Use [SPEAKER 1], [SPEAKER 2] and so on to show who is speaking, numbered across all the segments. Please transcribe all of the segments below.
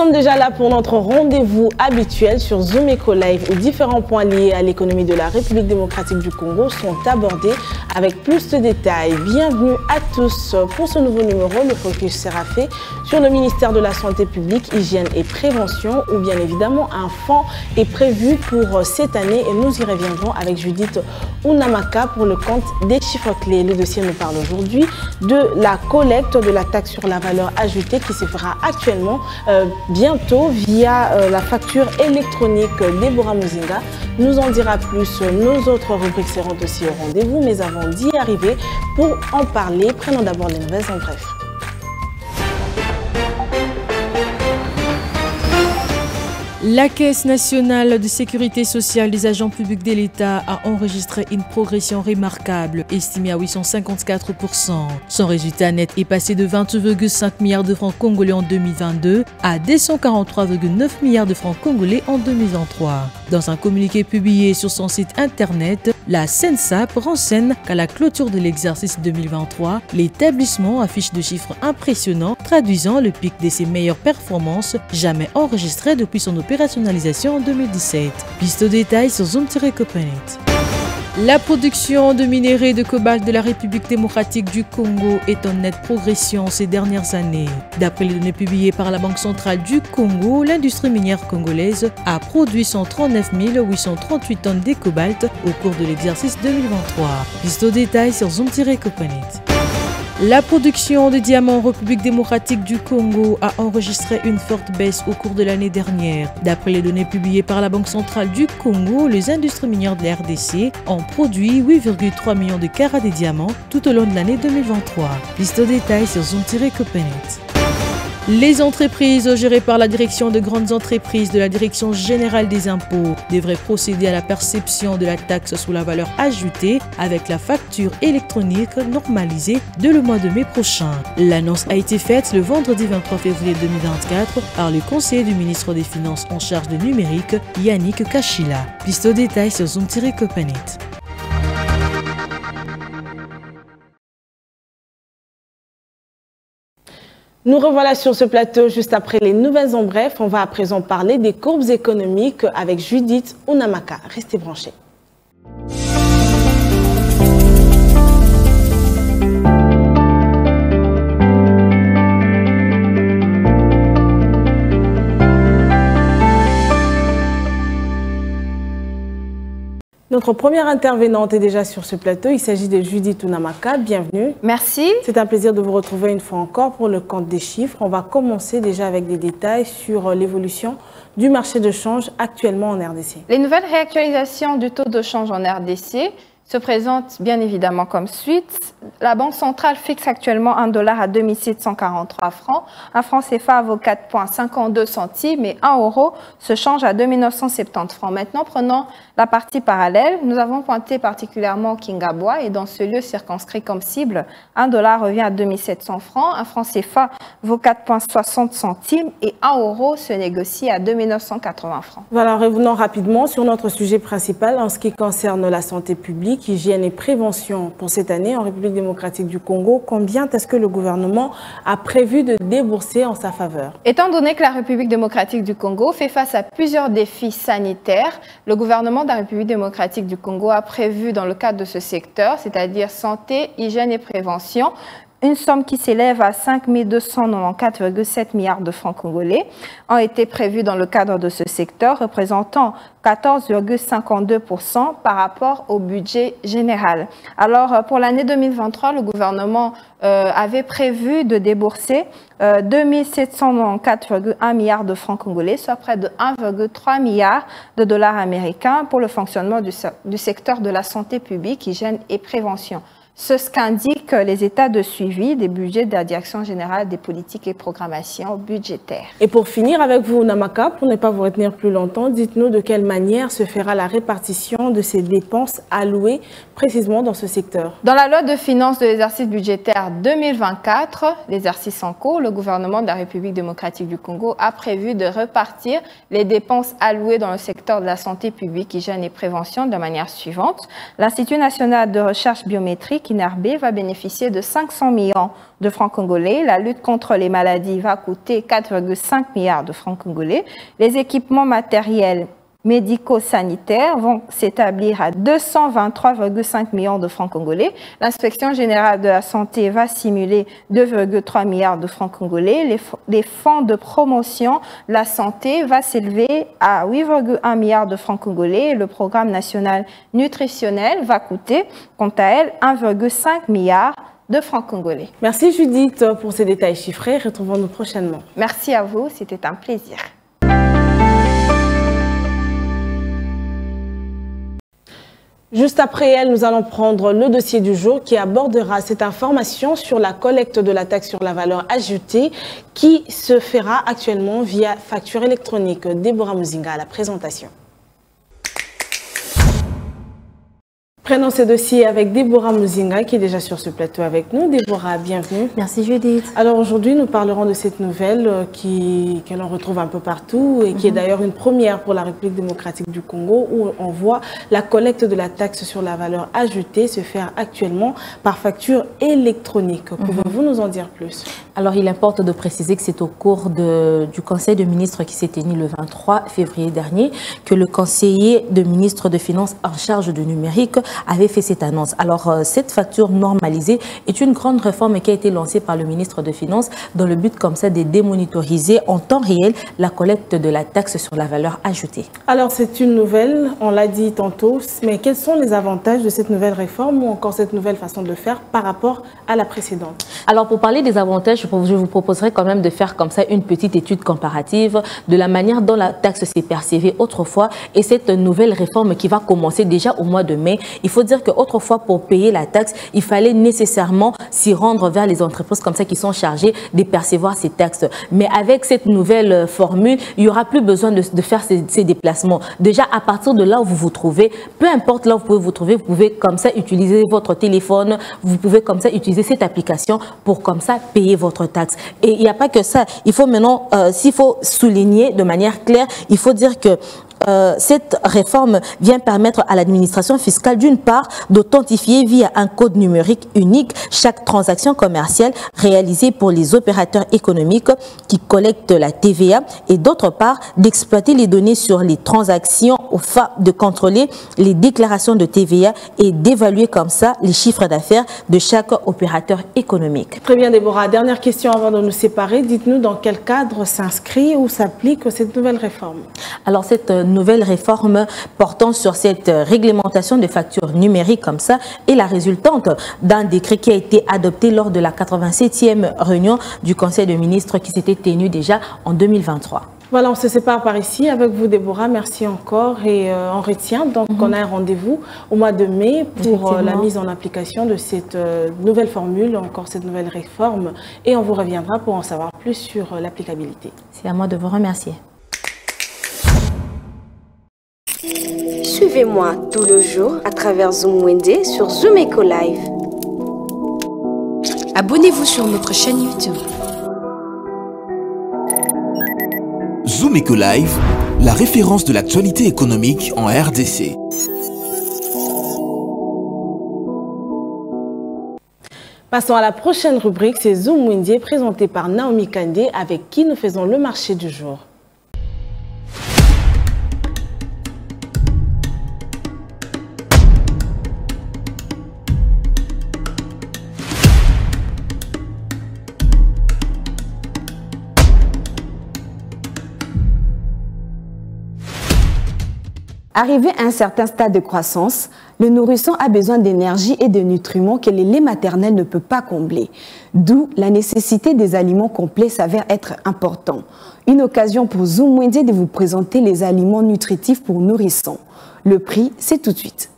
[SPEAKER 1] sommes déjà là pour notre rendez-vous habituel sur Zoom Eco Live où différents points liés à l'économie de la République démocratique du Congo sont abordés avec plus de détails. Bienvenue à tous. Pour ce nouveau numéro, le focus sera fait sur le ministère de la Santé publique, Hygiène et Prévention où bien évidemment un fonds est prévu pour cette année et nous y reviendrons avec Judith Unamaka pour le compte des chiffres clés. Le dossier nous parle aujourd'hui de la collecte de la taxe sur la valeur ajoutée qui se fera actuellement bientôt via la facture électronique. Déborah Muzinga nous en dira plus. Nos autres rubriques seront aussi au rendez-vous, mais avant d'y arriver, pour en parler, prenons d'abord les nouvelles en bref.
[SPEAKER 2] La Caisse nationale de sécurité sociale des agents publics de l'État a enregistré une progression remarquable, estimée à 854%. Son résultat net est passé de 20,5 milliards de francs congolais en 2022 à 243,9 milliards de francs congolais en 2023. Dans un communiqué publié sur son site internet, la CENSAP renseigne qu'à la clôture de l'exercice 2023, l'établissement affiche de chiffres impressionnants, traduisant le pic de ses meilleures performances jamais enregistrées depuis son opérationnalisation en 2017. Piste au détail sur Zoom-Copanet. La production de minerais de cobalt de la République démocratique du Congo est en nette progression ces dernières années. D'après les données publiées par la Banque centrale du Congo, l'industrie minière congolaise a produit 139 838 tonnes de cobalt au cours de l'exercice 2023. Piste au détail sur Zoom-Copanet. La production de diamants en République démocratique du Congo a enregistré une forte baisse au cours de l'année dernière. D'après les données publiées par la Banque centrale du Congo, les industries minières de la RDC ont produit 8,3 millions de carats de diamants tout au long de l'année 2023. Liste au détail sur Zoom-Copanet. Les entreprises gérées par la Direction de grandes entreprises de la Direction générale des impôts devraient procéder à la perception de la taxe sur la valeur ajoutée avec la facture électronique normalisée dès le mois de mai prochain. L'annonce a été faite le vendredi 23 février 2024 par le conseiller du ministre des Finances en charge du numérique, Yannick Kachila. Piste au détail sur Zoom-Copanet.
[SPEAKER 1] Nous revoilà sur ce plateau juste après les nouvelles en bref. On va à présent parler des courbes économiques avec Judith Unamaka. Restez branchés. Notre première intervenante est déjà sur ce plateau. Il s'agit de Judith Unamaka. Bienvenue.
[SPEAKER 3] Merci.
[SPEAKER 1] C'est un plaisir de vous retrouver une fois encore pour le compte des chiffres. On va commencer déjà avec des détails sur l'évolution du marché de change actuellement en RDC.
[SPEAKER 3] Les nouvelles réactualisations du taux de change en RDC se présentent bien évidemment comme suite. La Banque centrale fixe actuellement $1 à 2743 francs. Un franc CFA vaut 4,52 centimes et 1 euro se change à 2970 francs. Maintenant, prenons la partie parallèle. Nous avons pointé particulièrement Kingabwa et dans ce lieu circonscrit comme cible, $1 revient à 2700 francs. Un franc CFA vaut 4,60 centimes et 1 euro se négocie à 2980 francs.
[SPEAKER 1] Voilà, revenons rapidement sur notre sujet principal en ce qui concerne la santé publique, hygiène et prévention pour cette année en République démocratique du Congo. Combien est-ce que le gouvernement a prévu de débourser en sa faveur?
[SPEAKER 3] Étant donné que la République démocratique du Congo fait face à plusieurs défis sanitaires, le gouvernement de la République démocratique du Congo a prévu dans le cadre de ce secteur, c'est-à-dire santé, hygiène et prévention, une somme qui s'élève à 5 294,7 milliards de francs congolais ont été prévus dans le cadre de ce secteur, représentant 14,52% par rapport au budget général. Alors, pour l'année 2023, le gouvernement avait prévu de débourser 2 794,1 milliards de francs congolais, soit près de 1,3 milliard de dollars américains pour le fonctionnement du secteur de la santé publique, hygiène et prévention. Ce qu'indiquent les états de suivi des budgets de la Direction générale des politiques et programmations budgétaires.
[SPEAKER 1] Et pour finir avec vous, Unamaka, pour ne pas vous retenir plus longtemps, dites-nous de quelle manière se fera la répartition montant de ces dépenses allouées précisément dans ce secteur?
[SPEAKER 3] Dans la loi de finances de l'exercice budgétaire 2024, l'exercice en cours, le gouvernement de la République démocratique du Congo a prévu de repartir les dépenses allouées dans le secteur de la santé publique, hygiène et prévention de la manière suivante. L'Institut national de recherche biométrique, INRB, va bénéficier de 500 millions de francs congolais. La lutte contre les maladies va coûter 4,5 milliards de francs congolais. Les équipements matériels médico-sanitaires vont s'établir à 223,5 millions de francs congolais. L'inspection générale de la santé va simuler 2,3 milliards de francs congolais. Les fonds de promotion de la santé va s'élever à 8,1 milliards de francs congolais. Le programme national nutritionnel va coûter, quant à elle, 1,5 milliard de francs congolais.
[SPEAKER 1] Merci Judith pour ces détails chiffrés. Retrouvons-nous prochainement.
[SPEAKER 3] Merci à vous, c'était un plaisir.
[SPEAKER 1] Juste après elle, nous allons prendre le dossier du jour qui abordera cette information sur la collecte de la taxe sur la valeur ajoutée qui se fera actuellement via facture électronique. Déborah Muzinga à la présentation. Prenons ce dossier avec Déborah Muzinga qui est déjà sur ce plateau avec nous. Déborah, bienvenue.
[SPEAKER 4] Merci Judith.
[SPEAKER 1] Alors aujourd'hui, nous parlerons de cette nouvelle que l'on retrouve un peu partout et qui est d'ailleurs une première pour la République démocratique du Congo où on voit la collecte de la taxe sur la valeur ajoutée se faire actuellement par facture électronique. Pouvez-vous nous en dire plus?
[SPEAKER 4] Alors il importe de préciser que c'est au cours du Conseil de ministres qui s'est tenu le 23 février dernier que le conseiller de ministre de Finances en charge du numérique avait fait cette annonce. Alors, cette facture normalisée est une grande réforme qui a été lancée par le ministre de Finances dans le but comme ça de démonitoriser en temps réel la collecte de la taxe sur la valeur ajoutée.
[SPEAKER 1] Alors, c'est une nouvelle, on l'a dit tantôt, mais quels sont les avantages de cette nouvelle réforme ou encore cette nouvelle façon de le faire par rapport à la précédente? Alors, pour parler des avantages, je vous proposerai quand même de faire comme ça une petite étude comparative de la manière dont la taxe s'est percevée autrefois et cette nouvelle réforme qui va commencer déjà au mois de mai. Il faut dire qu'autrefois, pour payer la taxe, il fallait nécessairement s'y rendre vers les entreprises comme ça qui sont chargées de percevoir ces taxes. Mais avec cette nouvelle formule, il n'y aura plus besoin de faire ces déplacements. Déjà, à partir de là où vous vous trouvez, peu importe là où vous pouvez vous trouver, vous pouvez comme ça utiliser votre téléphone, vous pouvez comme ça utiliser cette application pour comme ça payer votre taxe. Et il n'y a pas que ça. Il faut maintenant, s'il faut souligner de manière claire, il faut dire que cette réforme vient permettre à l'administration fiscale d'une part d'authentifier via un code numérique unique chaque transaction commerciale réalisée pour les opérateurs économiques qui collectent la TVA et d'autre part d'exploiter les données sur les transactions afin de contrôler les déclarations de TVA et d'évaluer comme ça les chiffres d'affaires de chaque opérateur économique. Très bien Déborah, dernière question avant de nous séparer, dites-nous dans quel cadre s'inscrit ou s'applique cette nouvelle réforme?
[SPEAKER 4] Alors cette nouvelle réforme portant sur cette réglementation des factures numériques comme ça est la résultante d'un décret qui a été adopté lors de la 87e réunion du Conseil de ministres qui s'était tenue déjà en 2023.
[SPEAKER 1] Voilà, on se sépare par ici avec vous Déborah, merci encore et on retient donc qu'on a un rendez-vous au mois de mai pour la mise en application de cette nouvelle formule, encore cette nouvelle réforme et on vous reviendra pour en savoir plus sur l'applicabilité.
[SPEAKER 4] C'est à moi de vous remercier.
[SPEAKER 5] Suivez-moi tout le jour à travers Zoom Wende sur Zoom Eco Live.
[SPEAKER 6] Abonnez-vous sur notre chaîne YouTube.
[SPEAKER 7] Zoom Eco Live, la référence de l'actualité économique en RDC.
[SPEAKER 1] Passons à la prochaine rubrique, c'est Zoom Wende présenté par Naomi Kandé avec qui nous faisons le marché du jour.
[SPEAKER 8] Arrivé à un certain stade de croissance, le nourrisson a besoin d'énergie et de nutriments que le lait maternel ne peut pas combler. D'où la nécessité des aliments complets s'avère être important. Une occasion pour Zoom Wende de vous présenter les aliments nutritifs pour nourrissons. Le prix, c'est tout de suite.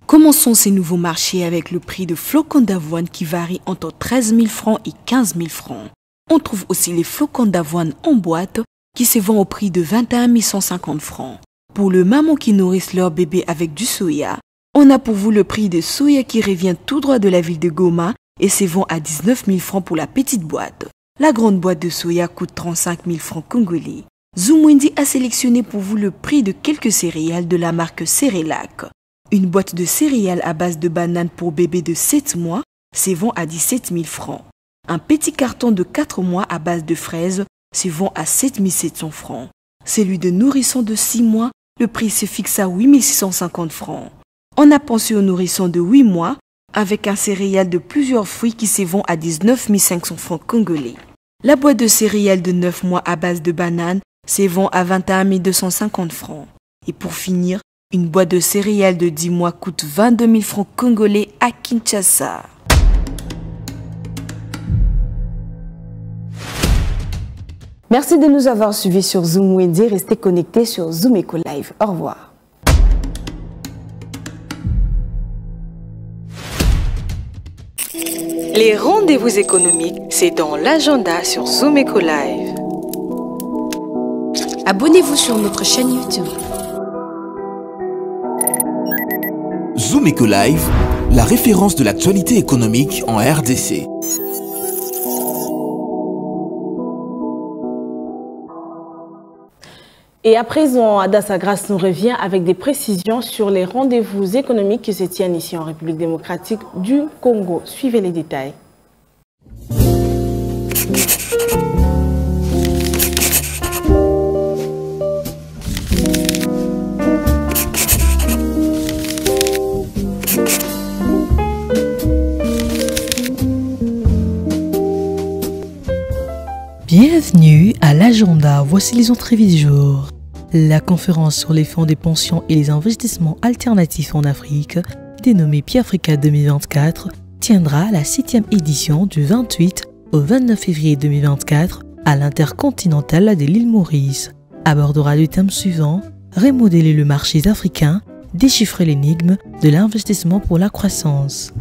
[SPEAKER 6] Commençons ces nouveaux marchés avec le prix de flocons d'avoine qui varie entre 13 000 francs et 15 000 francs. On trouve aussi les flocons d'avoine en boîte qui se vend au prix de 21 150 francs. Pour le maman qui nourrissent leur bébé avec du soya, on a pour vous le prix de soya qui revient tout droit de la ville de Goma et se vend à 19 000 francs pour la petite boîte. La grande boîte de soya coûte 35 000 francs congolais. Zoom Wendy a sélectionné pour vous le prix de quelques céréales de la marque Cerelac. Une boîte de céréales à base de bananes pour bébé de 7 mois se vend à 17 000 francs. Un petit carton de 4 mois à base de fraises se vend à 7 700 francs. Celui de nourrisson de 6 mois, le prix se fixe à 8 650 francs. On a pensé au nourrisson de 8 mois avec un céréal de plusieurs fruits qui se vend à 19 500 francs congolais. La boîte de céréales de 9 mois à base de bananes se vend à 21 250 francs. Et pour finir, une boîte de céréales de 10 mois coûte 22 000 francs congolais à Kinshasa.
[SPEAKER 8] Merci de nous avoir suivis sur Zoom Wendy. Restez connectés sur Zoom Eco Live. Au revoir.
[SPEAKER 5] Les rendez-vous économiques, c'est dans l'agenda sur Zoom Eco Live. Abonnez-vous sur notre chaîne YouTube.
[SPEAKER 7] Zoom Eco Live, la référence de l'actualité économique en RDC.
[SPEAKER 1] Et à présent, Adassa Grace nous revient avec des précisions sur les rendez-vous économiques qui se tiennent ici en République démocratique du Congo. Suivez les détails.
[SPEAKER 2] Bienvenue à l'agenda, voici les entrevues du jour. La conférence sur les fonds des pensions et les investissements alternatifs en Afrique, dénommée PIAfrica 2024, tiendra la 7e édition du 28 au 29 février 2024 à l'Intercontinental de l'île Maurice. Abordera le thème suivant, remodeler le marché africain, déchiffrer l'énigme de l'investissement pour la croissance.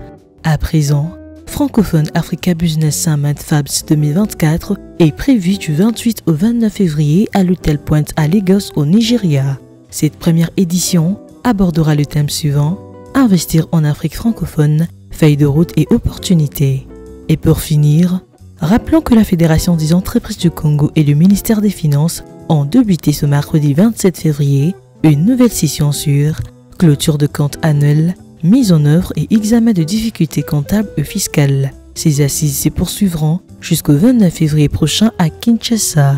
[SPEAKER 2] À présent, Francophone Africa Business Summit FABS 2024 est prévu du 28 au 29 février à l'hôtel Pointe à Lagos au Nigeria. Cette première édition abordera le thème suivant, investir en Afrique francophone, feuille de route et opportunités. Et pour finir, rappelons que la Fédération des entreprises du Congo et le ministère des Finances ont débuté ce mercredi 27 février une nouvelle session sur clôture de compte annuel, mise en œuvre et examen de difficultés comptables et fiscales. Ces assises se poursuivront jusqu'au 29 février prochain à Kinshasa.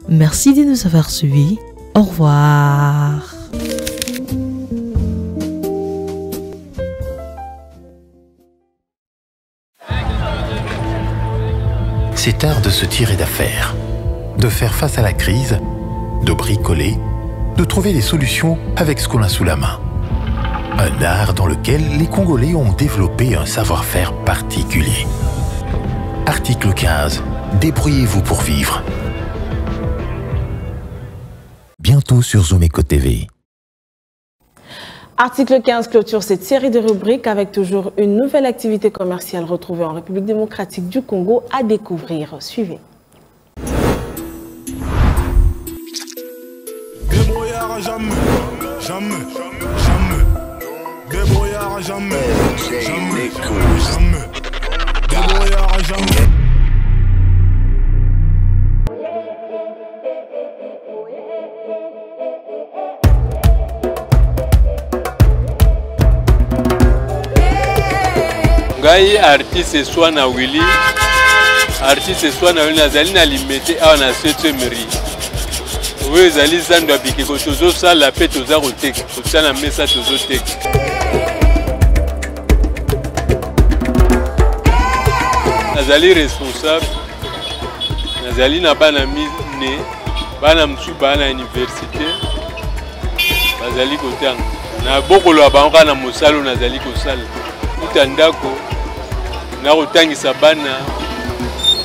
[SPEAKER 2] Merci de nous avoir suivis. Au revoir.
[SPEAKER 9] C'est art de se tirer d'affaire, de faire face à la crise, de bricoler, de trouver des solutions avec ce qu'on a sous la main. Un art dans lequel les Congolais ont développé un savoir-faire particulier. Article 15. Débrouillez-vous pour vivre. Bientôt sur Zoom Eco TV.
[SPEAKER 1] Article 15 clôture cette série de rubriques avec toujours une nouvelle activité commerciale retrouvée en République démocratique du Congo à découvrir. Suivez.
[SPEAKER 10] Débrouillard jamais, jamais, jamais. Débrouillard jamais, jamais, jamais. Débrouillard jamais.
[SPEAKER 11] Ngai artiste soit na Willy, artiste soit na Willy nazali na limité a na 7e mairie. Oui, zali zando abiki ko tozo sala pe toza koteka, kotana mesa tozo teka. Nazali responsable, nazali na bana mine, bana msu bana université, nazali kotanga. Na bokolo abanka na mosalo nazali kosala. Utandako na kotangisa bana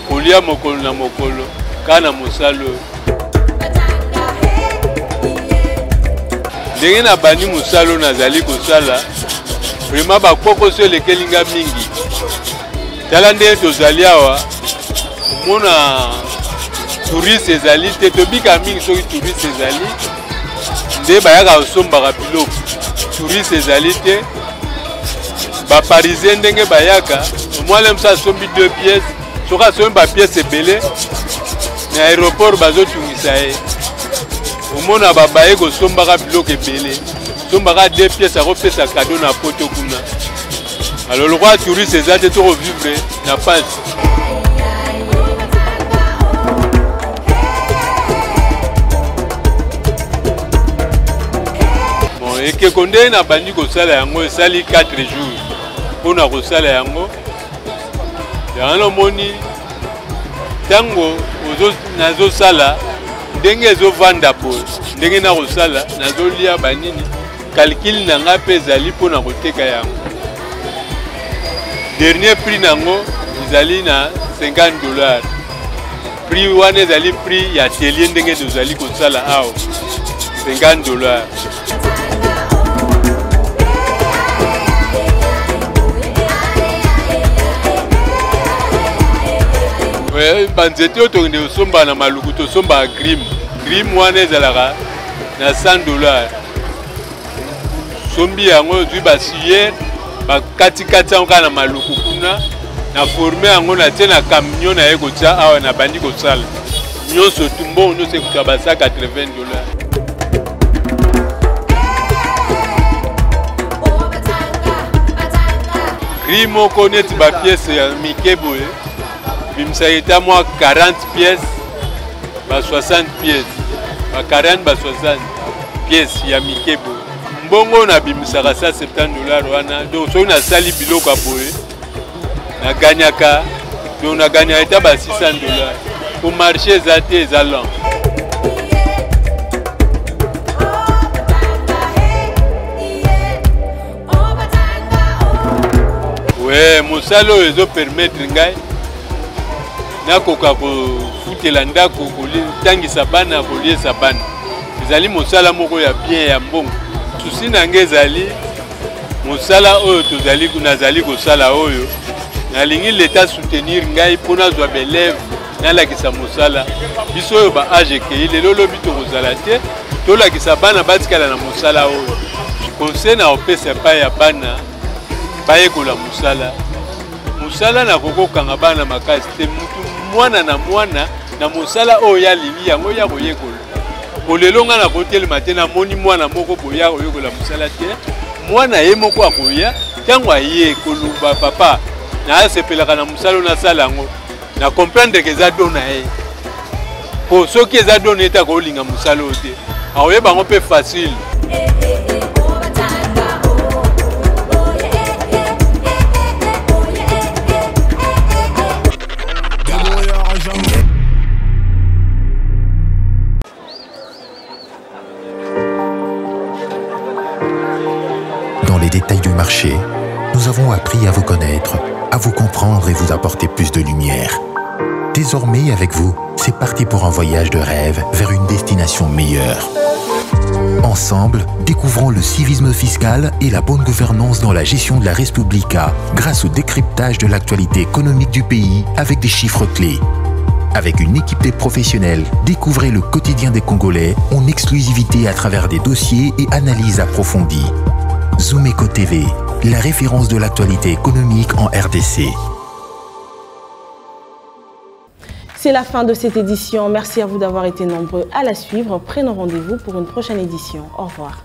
[SPEAKER 11] kolia mokolo na mokolo kana mosalo. Ndenge na bani mosalo nazali kosala vraiment bakoko so lekelinga mingi. Tala nde tozali awa mona touriste ezali te tobika mingi soki touriste ezali nde bayaka kosombaka biloko touriste ezali te baparisien ndenge bayaka omwale mosu asombi 2 pièces soki asombi bapièce ebele na aéroport bazotungisa ye omona babaye kosombaka biloko ebele sombaka 2 pièces akopesa kado na poto kuna alors lokwa touriste eza te tokovivre na pasi. ekeko nde na bandi kosala yango esali 4 jours mpona kosala yango yango nomoni ntango nazosala ndenge ezovanda po ndenge na kosala nazolia banini calcul na nga mpe ezali mpona koteka yango dernier prix nango ezali na $50 prix wana ezali prix ya atelier ndenge tozali kosala awa $50. banzete oyo tokende kosomba na maluku tosombaka grime wana ezalaka na $100 sombi yango ozwi basuyere bakatikati yango kaka na maluku kuna na forme yango na tie na camion na ye kotia awa na bandi kosala nyonso tumbongo nyonso ekuta basa $80. grime moko neti bapiese ya mike boye bimisa eta mwa 40 pièces ba 60 pièces ba 40 ba 60 pièces ya mikebo mbongo na bimisaka sa $70 wana donc soki nasali biloko ya boye naganyaka donc naganyaka eta ba $600 po marché eza te eza lent. we mosala oyo ezopermettre ngai nakoka kofutela ndako kotangisa bana koliesa bana ezali mosala moko ya bien ya mbongo susi na ngai ezali mosala oyo nazali kosala oyo nalingi leta soutenir ngai mpo nazwa belève nalakisa mosala biso oyo baage ekei lelo lobi tokozala te tolakisa bana batikala na mosala oyo conseil na opesa epai ya bana bayekola mosala na kokokanga bana makasi te mutu mwana na mosala oyo yalingi yango ya koyekola kolelo nga na kotelema te namoni mwana moko boya koyekola mosala te mwana ye moko akoya ntango aye koluba papa nasepelaka na mosala oyo nasala yango na comprendre ke eza do na ye po soki eza do na ye te akolinga mosala oyo te akoyeba yango mpe facile.
[SPEAKER 9] Détails du marché, nous avons appris à vous connaître, à vous comprendre et vous apporter plus de lumière. Désormais, avec vous, c'est parti pour un voyage de rêve vers une destination meilleure. Ensemble, découvrons le civisme fiscal et la bonne gouvernance dans la gestion de la Res Publica grâce au décryptage de l'actualité économique du pays avec des chiffres clés. Avec une équipe de professionnels, découvrez le quotidien des Congolais en exclusivité à travers des dossiers et analyses approfondies. Zoom-Eco TV, la référence de l'actualité économique en RDC.
[SPEAKER 1] C'est la fin de cette édition. Merci à vous d'avoir été nombreux à la suivre. Prenons rendez-vous pour une prochaine édition. Au revoir.